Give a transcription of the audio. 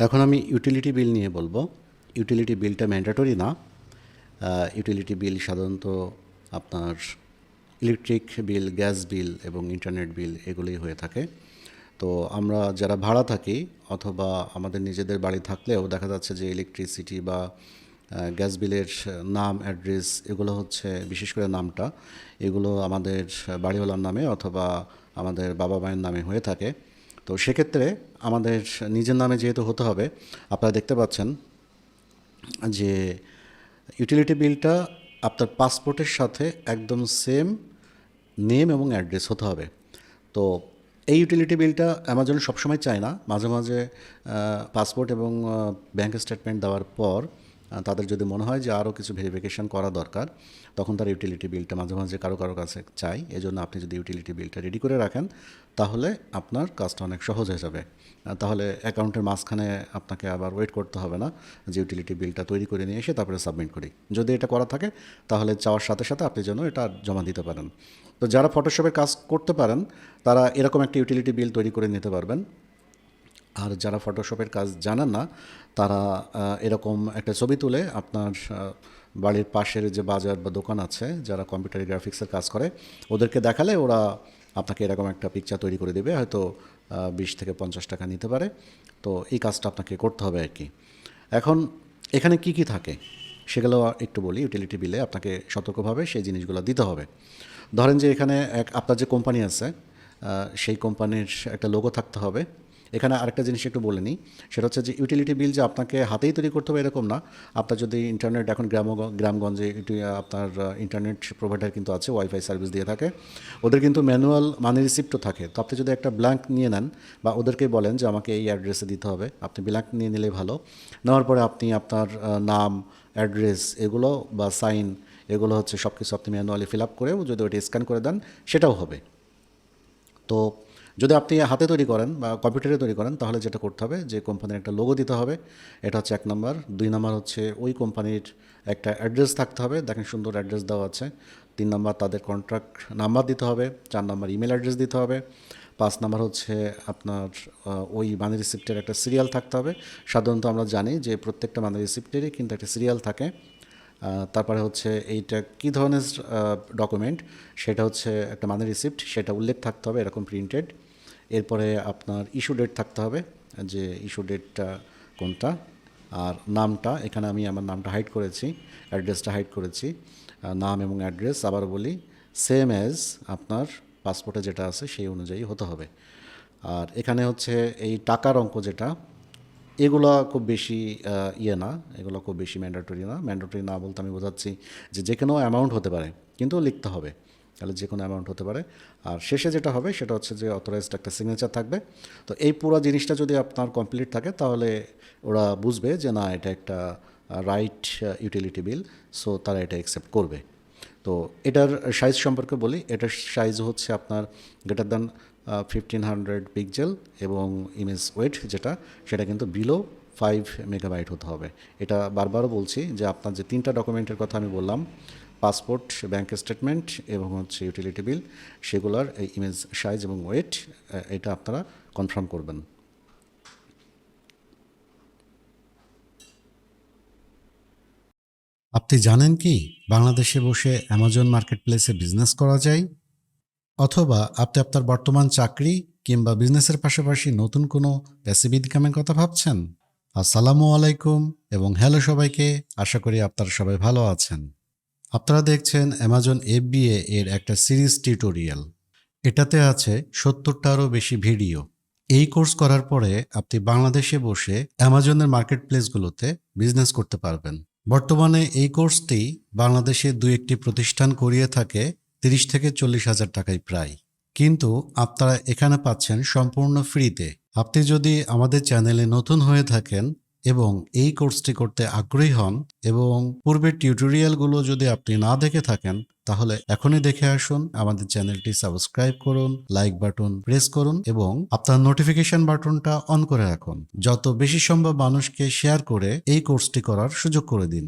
এখন আমি utility bill নিয়ে বলবো। ইউটিলিটি বিলটা ম্যান্ডেটরি না। ইউটিলিটি বিল সাধারণত আপনার ইলেকট্রিক বিল, গ্যাস বিল এবং ইন্টারনেট বিল এগুলোই হয়ে থাকে। তো আমরা যারা ভাড়া থাকি অথবা আমাদের নিজেদের বাড়ি থাকলেও দেখা যাচ্ছে যে ইলেকট্রিসিটি বা গ্যাস বিলের নাম, অ্যাড্রেস এগুলো হচ্ছে, বিশেষ করে নামটা, এগুলো আমাদের বাড়িওয়ালার নামে অথবা আমাদের বাবা মায়ের নামে হয়ে থাকে। তো সেক্ষেত্রে আমাদের নিজের নামে যেহেতু হতে হবে, আপনারা দেখতে পাচ্ছেন যে ইউটিলিটি বিলটা আপনার পাসপোর্টের সাথে একদম সেম নেম এবং অ্যাড্রেস হতে হবে। তো এই ইউটিলিটি বিলটা অ্যামাজন সবসময় চায় না। মাঝে মাঝে পাসপোর্ট এবং ব্যাঙ্ক স্টেটমেন্ট দেওয়ার পর তাদের যদি মনে হয় যে আরও কিছু ভেরিফিকেশন করা দরকার, তখন তার ইউটিলিটি বিলটা মাঝে মাঝে কারো কারো কাছে চাই। এজন্য আপনি যদি ইউটিলিটি বিলটা রেডি করে রাখেন, তাহলে আপনার কাজটা অনেক সহজ হয়ে যাবে। তাহলে অ্যাকাউন্টের মাঝখানে আপনাকে আবার ওয়েট করতে হবে না যে ইউটিলিটি বিলটা তৈরি করে নিয়ে এসে তারপরে সাবমিট করি। যদি এটা করা থাকে, তাহলে চাওয়ার সাথে সাথে আপনি যেন এটা জমা দিতে পারেন। তো যারা ফটোশপের কাজ করতে পারেন, তারা এরকম একটা ইউটিলিটি বিল তৈরি করে নিতে পারবেন। আর যারা ফটোশপের কাজ জানেন না, তারা এরকম একটা ছবি তুলে আপনার বাড়ির পাশের যে বাজার বা দোকান আছে, যারা কম্পিউটার গ্রাফিক্সের কাজ করে, ওদেরকে দেখালে ওরা আপনাকে এরকম একটা পিকচার তৈরি করে দেবে। হয়তো 20 থেকে 50 টাকা নিতে পারে। তো এই কাজটা আপনাকে করতে হবে আর কি। এখন এখানে কি কি থাকে সেগুলো একটু বলি। ইউটিলিটি বিলে আপনাকে সতর্কভাবে সেই জিনিসগুলো দিতে হবে। ধরেন যে এখানে আপনার যে কোম্পানি আছে, সেই কোম্পানির একটা লোগো থাকতে হবে। এখানে আরেকটা জিনিস একটু বলে নিই, সেটা হচ্ছে যে ইউটিলিটি বিল যে আপনাকে হাতেই তৈরি করতে হবে এরকম না। আপনার যদি ইন্টারনেট, এখন গ্রামগঞ্জে আপনার ইন্টারনেট প্রোভাইডার কিন্তু আছে, ওয়াইফাই সার্ভিস দিয়ে থাকে, ওদের কিন্তু ম্যানুয়াল মানি রিসিপ্টও থাকে। তো আপনি যদি একটা ব্ল্যাঙ্ক নিয়ে নেন বা ওদেরকে বলেন যে আমাকে এই অ্যাড্রেসে দিতে হবে, আপনি ব্ল্যাঙ্ক নিয়ে নিলেই ভালো। নেওয়ার পরে আপনি আপনার নাম, অ্যাড্রেস এগুলো বা সাইন, এগুলো হচ্ছে সব কিছু আপনি ম্যানুয়ালি ফিল আপ করেও যদি ওটা স্ক্যান করে দেন, সেটাও হবে। তো যদি আপনি হাতে তৈরি করেন বা কম্পিউটারে তৈরি করেন, তাহলে যেটা করতে হবে যে কোম্পানির একটা লোগো দিতে হবে। এটা হচ্ছে 1 নম্বর। 2 নম্বর হচ্ছে ওই কোম্পানির একটা অ্যাড্রেস থাকতে হবে, দেখেন সুন্দর অ্যাড্রেস দেওয়া আছে। 3 নম্বর তাদের কন্ট্রাক্ট নাম্বার দিতে হবে। 4 নম্বর ইমেল অ্যাড্রেস দিতে হবে। 5 নম্বর হচ্ছে আপনার ওই মানি রিসিপ্টের একটা সিরিয়াল থাকতে হবে। সাধারণত আমরা জানি যে প্রত্যেকটা মানি রিসিপ্টেরই কিন্তু একটা সিরিয়াল থাকে। তারপরে হচ্ছে এইটা কী ধরনের ডকুমেন্ট, সেটা হচ্ছে একটা মানি রিসিপ্ট, সেটা উল্লেখ থাকতে হবে এরকম প্রিন্টেড। এরপরে আপনার ইস্যু ডেট থাকতে হবে, যে ইস্যু ডেটটা কোনটা। আর নামটা, এখানে আমি আমার নামটা হাইড করেছি, অ্যাড্রেসটা হাইড করেছি। নাম এবং অ্যাড্রেস আবার বলি, সেম অ্যাজ আপনার পাসপোর্টে যেটা আছে সেই অনুযায়ী হতে হবে। আর এখানে হচ্ছে এই টাকার অঙ্ক যেটা, এগুলো খুব বেশি না, এগুলো খুব বেশি ম্যান্ডেটরি না। ম্যান্ডেটরি না বলতে আমি বোঝাচ্ছি যে যে কোনো অ্যামাউন্ট হতে পারে, কিন্তু লিখতে হবে। তাহলে যে কোনো অ্যামাউন্ট হতে পারে। আর শেষে যেটা হবে সেটা হচ্ছে যে অথরাইজড একটা সিগনেচার থাকবে। তো এই পুরো জিনিসটা যদি আপনার কমপ্লিট থাকে, তাহলে ওরা বুঝবে যে না, এটা একটা রাইট ইউটিলিটি বিল, সো তারা এটা অ্যাকসেপ্ট করবে। তো এটার সাইজ সম্পর্কে বলি। এটার সাইজ হচ্ছে আপনার গ্রেটার দ্যান 1500 পিক্সেল, এবং ইমেজ ওয়েট যেটা, সেটা কিন্তু বিলো 5 মেগাবাইট হতে হবে। এটা বারবারও বলছি যে আপনার যে 3টা ডকুমেন্টের কথা আমি বললাম, পাসপোর্ট, ব্যাঙ্ক স্টেটমেন্ট এবং হচ্ছে ইউটিলিটি বিল, সেগুলোর এই ইমেজ সাইজ এবং ওয়েট, এটা আপনারা কনফার্ম করবেন। আপনি জানেন কি বাংলাদেশে বসে অ্যামাজন মার্কেট প্লেসে বিজনেস করা যায়? অথবা আপনি আপনার বর্তমান চাকরি কিংবা বিজনেসের পাশাপাশি নতুন কোনো প্যাসিভ ইনকামের কথা ভাবছেন? আসসালামু আলাইকুম এবং হ্যালো সবাইকে, আশা করি আপনারা সবাই ভালো আছেন। আপনারা দেখছেন অ্যামাজন FBA এর একটা সিরিজ টিউটোরিয়াল। এটাতে আছে 70টারও বেশি ভিডিও। এই কোর্স করার পরে আপনি বাংলাদেশে বসে অ্যামাজনের মার্কেট প্লেসগুলোতে বিজনেস করতে পারবেন। বর্তমানে এই কোর্সটি বাংলাদেশে 2-1টি প্রতিষ্ঠান করিয়ে থাকে 30 থেকে 40 হাজার টাকায় প্রায়। কিন্তু আপনারা এখানে পাচ্ছেন সম্পূর্ণ ফ্রিতে। আপনি যদি আমাদের চ্যানেলে নতুন হয়ে থাকেন এবং এই কোর্সটি করতে আগ্রহী হন এবং পূর্বের টিউটোরিয়ালগুলো যদি আপনি না দেখে থাকেন, তাহলে এখনই দেখে আসুন। আমাদের চ্যানেলটি সাবস্ক্রাইব করুন, লাইক বাটন প্রেস করুন এবং আপনার নোটিফিকেশন বাটনটা অন করে রাখুন। যত বেশি সম্ভব মানুষকে শেয়ার করে এই কোর্সটি করার সুযোগ করে দিন।